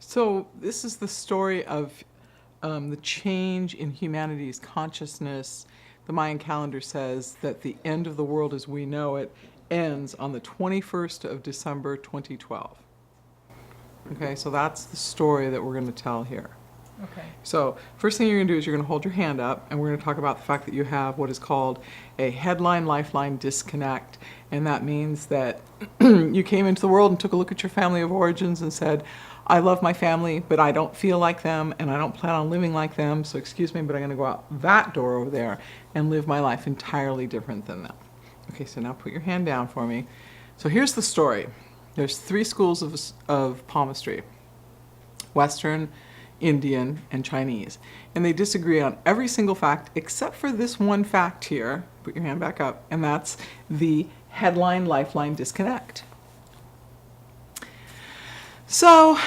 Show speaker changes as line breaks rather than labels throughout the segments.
So this is the story of the change in humanity's consciousness. The Mayan calendar says that the end of the world as we know it ends on the 21st of December 2012. Okay, so that's the story that we're going to tell here.
Okay.
So first thing you're going to do is you're going to hold your hand up, and we're going to talk about the fact that you have what is called a headline lifeline disconnect. And that means that you came into the world and took a look at your family of origins and said, I love my family, but I don't feel like them, and I don't plan on living like them, so excuse me, but I'm going to go out that door over there and live my life entirely different than them. Okay, so now put your hand down for me. So here's the story. There's three schools of palmistry: Western, Indian, and Chinese. And they disagree on every single fact except for this one fact here. Put your hand back up. And that's the headline lifeline disconnect. So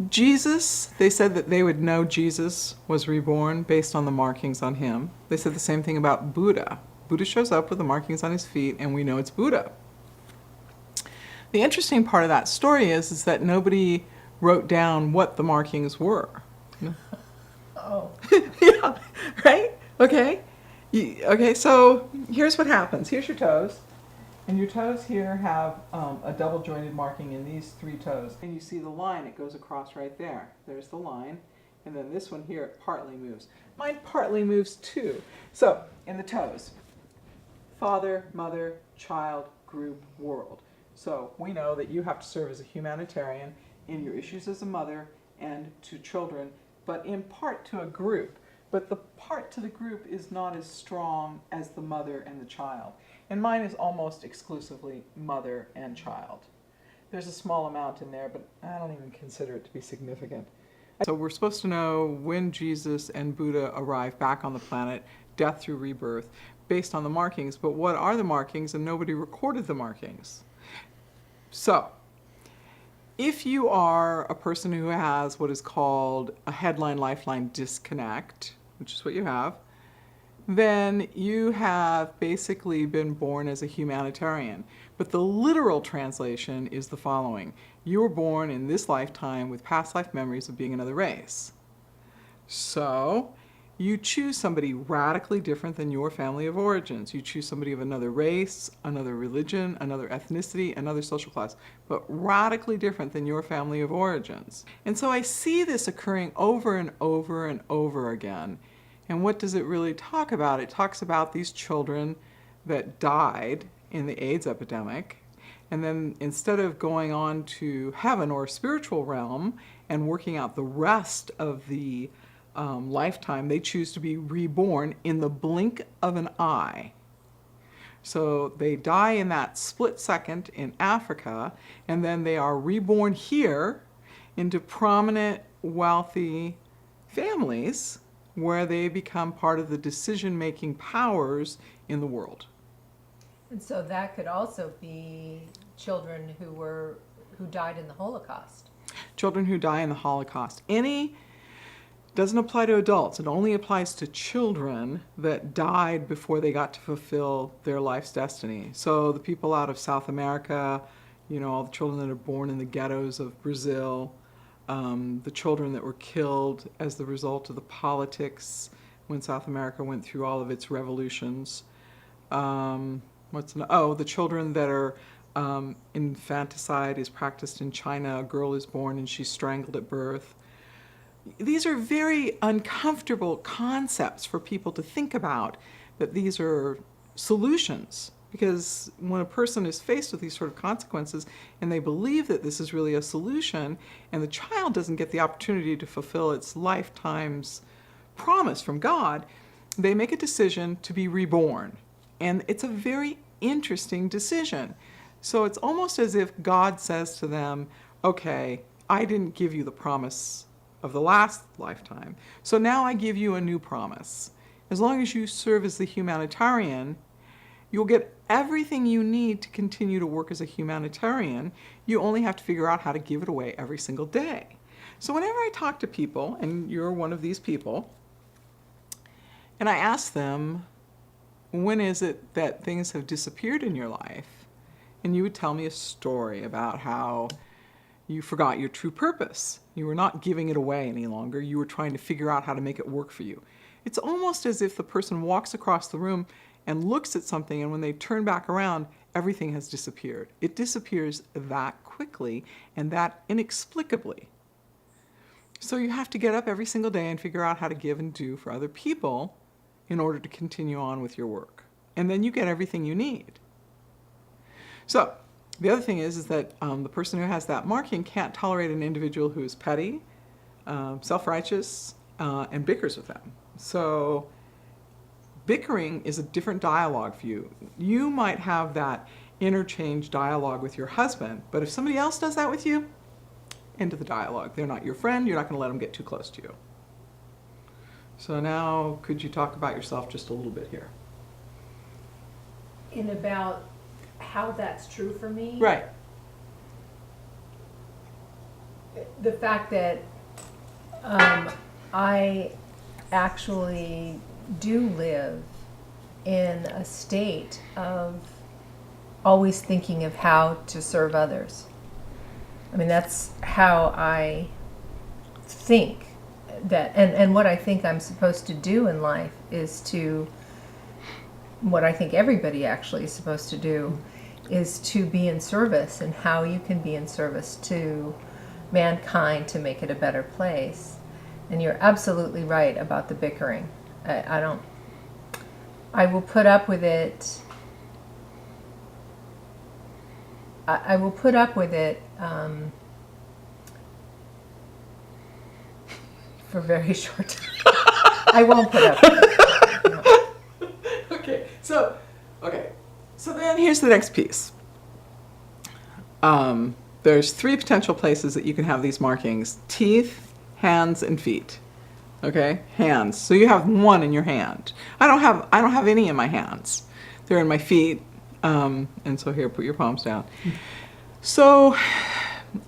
Jesus, they said that they would know Jesus was reborn based on the markings on him. They said the same thing about Buddha. Buddha shows up with the markings on his feet, and we know it's Buddha. The interesting part of that story is that nobody wrote down what the markings were.
Oh.
Yeah, right? Okay. Okay, so here's what happens. Here's your toes. And your toes here have a double jointed marking in these three toes. And you see the line, it goes across right there. There's the line. And then this one here, it partly moves. Mine partly moves too. So, in the toes, father, mother, child, group, world. So we know that you have to serve as a humanitarian in your issues as a mother and to children, but in part to a group. But the part to the group is not as strong as the mother and the child. And mine is almost exclusively mother and child. There's a small amount in there, but I don't even consider it to be significant. So we're supposed to know when Jesus and Buddha arrived back on the planet, death through rebirth, based on the markings. But what are the markings? And nobody recorded the markings. So, if you are a person who has what is called a headline lifeline disconnect, which is what you have, then you have basically been born as a humanitarian. But the literal translation is the following: you were born in this lifetime with past life memories of being another race. So, you choose somebody radically different than your family of origins. You choose somebody of another race, another religion, another ethnicity, another social class, but radically different than your family of origins. And so I see this occurring over and over and over again. And what does it really talk about? It talks about these children that died in the AIDS epidemic, and then instead of going on to heaven or spiritual realm and working out the rest of the lifetime, they choose to be reborn in the blink of an eye. So they die in that split second in Africa, and then they are reborn here into prominent, wealthy families where they become part of the decision-making powers in the world.
And so that could also be children who died in the Holocaust.
Children who die in the Holocaust. Doesn't apply to adults. It only applies to children that died before they got to fulfill their life's destiny. So the people out of South America, all the children that are born in the ghettos of Brazil, the children that were killed as the result of the politics when South America went through all of its revolutions. The children that are infanticide is practiced in China. A girl is born and she's strangled at birth. These are very uncomfortable concepts for people to think about, that these are solutions. Because when a person is faced with these sort of consequences and they believe that this is really a solution, and the child doesn't get the opportunity to fulfill its lifetime's promise from God, they make a decision to be reborn. And it's a very interesting decision. So it's almost as if God says to them, okay, I didn't give you the promise of the last lifetime, so now I give you a new promise. As long as you serve as the humanitarian, you'll get everything you need to continue to work as a humanitarian. You only have to figure out how to give it away every single day. So whenever I talk to people, and you're one of these people, and I ask them, when is it that things have disappeared in your life? And you would tell me a story about how You forgot your true purpose. You were not giving it away any longer. You were trying to figure out how to make it work for you. It's almost as if the person walks across the room and looks at something, and when they turn back around, everything has disappeared. It disappears that quickly and that inexplicably. So you have to get up every single day and figure out how to give and do for other people in order to continue on with your work. And then you get everything you need. So the other thing is that the person who has that marking can't tolerate an individual who is petty, self-righteous, and bickers with them. So bickering is a different dialogue for you. You might have that interchange dialogue with your husband, but if somebody else does that with you, end of the dialogue. They're not your friend. You're not going to let them get too close to you. So now, could you talk about yourself just a little bit here?
In about how that's true for me?
Right.
The fact that I actually do live in a state of always thinking of how to serve others. I mean, that's how I think that, and what I think I'm supposed to do in life is to, what I think everybody actually is supposed to do is to be in service, and how you can be in service to mankind to make it a better place. And you're absolutely right about the bickering. I will put up with it. I will put up with it for a very short time. I won't put up with it. No.
Okay, so then here's the next piece. There's 3 potential places that you can have these markings: teeth, hands, and feet. Okay, hands. So you have 1 in your hand. I don't have any in my hands. They're in my feet. And so here, put your palms down. So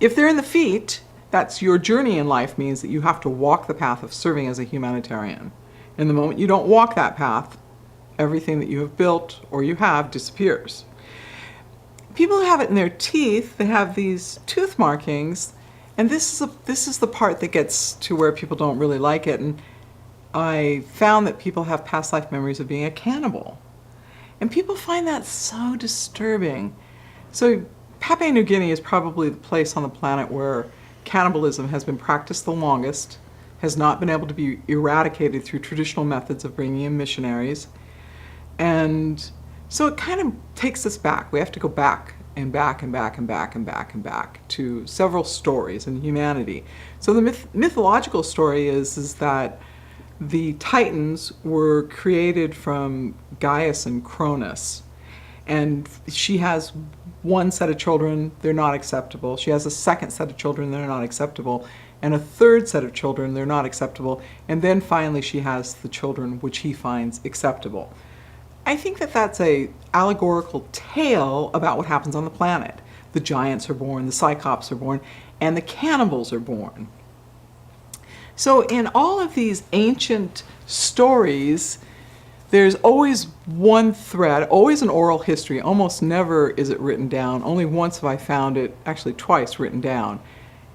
if they're in the feet, that's your journey in life, means that you have to walk the path of serving as a humanitarian. And the moment you don't walk that path, everything that you have built or you have disappears. People who have it in their teeth, they have these tooth markings, and this is the part that gets to where people don't really like it. And I found that people have past life memories of being a cannibal. And people find that so disturbing. So Papua New Guinea is probably the place on the planet where cannibalism has been practiced the longest, has not been able to be eradicated through traditional methods of bringing in missionaries. And so it kind of takes us back. We have to go back and back and back and back and back and back to several stories in humanity. So the mythological story is that the Titans were created from Gaius and Cronus. And she has 1 set of children, they're not acceptable. She has a 2nd set of children, they're not acceptable. And a 3rd set of children, they're not acceptable. And then finally she has the children which he finds acceptable. I think that that's an allegorical tale about what happens on the planet. The giants are born, the cyclops are born, and the cannibals are born. So in all of these ancient stories, there's always one thread, always an oral history. Almost never is it written down. Only once have I found it, actually twice, written down.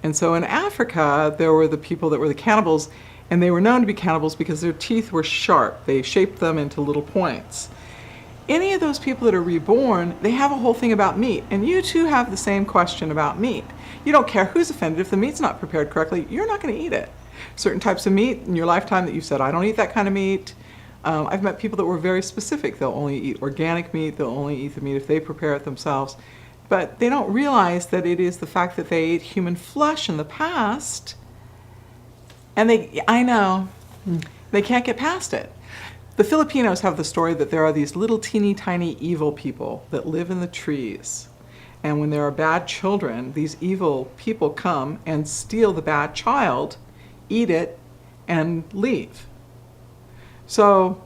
And so in Africa, there were the people that were the cannibals, and they were known to be cannibals because their teeth were sharp. They shaped them into little points. Any of those people that are reborn, they have a whole thing about meat. And you too have the same question about meat. You don't care who's offended. If the meat's not prepared correctly, you're not going to eat it. Certain types of meat in your lifetime that you said, I don't eat that kind of meat. I've met people that were very specific. They'll only eat organic meat. They'll only eat the meat if they prepare it themselves. But they don't realize that it is the fact that they ate human flesh in the past. And I know, they can't get past it. The Filipinos have the story that there are these little teeny tiny evil people that live in the trees. And when there are bad children, these evil people come and steal the bad child, eat it, and leave. So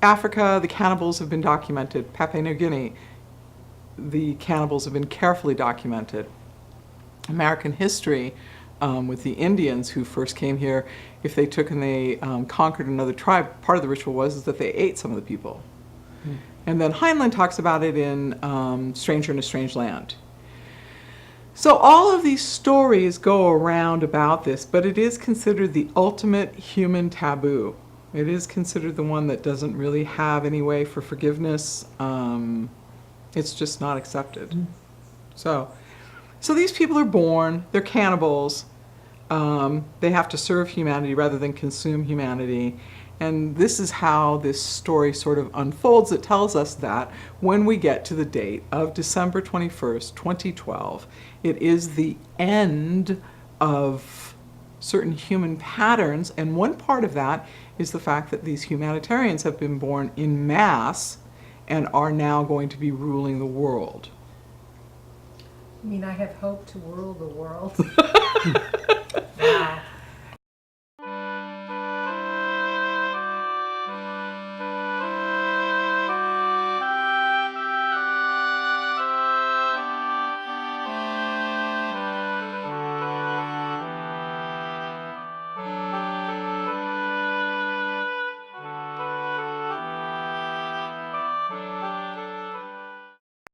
Africa, the cannibals have been documented. Papua New Guinea, the cannibals have been carefully documented. American history, with the Indians who first came here, if they took and they conquered another tribe, part of the ritual was that they ate some of the people. And then Heinlein talks about it in Stranger in a Strange Land. So all of these stories go around about this, but it is considered the ultimate human taboo. It is considered the one that doesn't really have any way for forgiveness. It's just not accepted. So these people are born, they're cannibals. They have to serve humanity rather than consume humanity. And this is how this story sort of unfolds. It tells us that when we get to the date of December 21st, 2012, it is the end of certain human patterns. And one part of that is the fact that these humanitarians have been born in mass and are now going to be ruling the world.
I mean, I have hope to rule the world.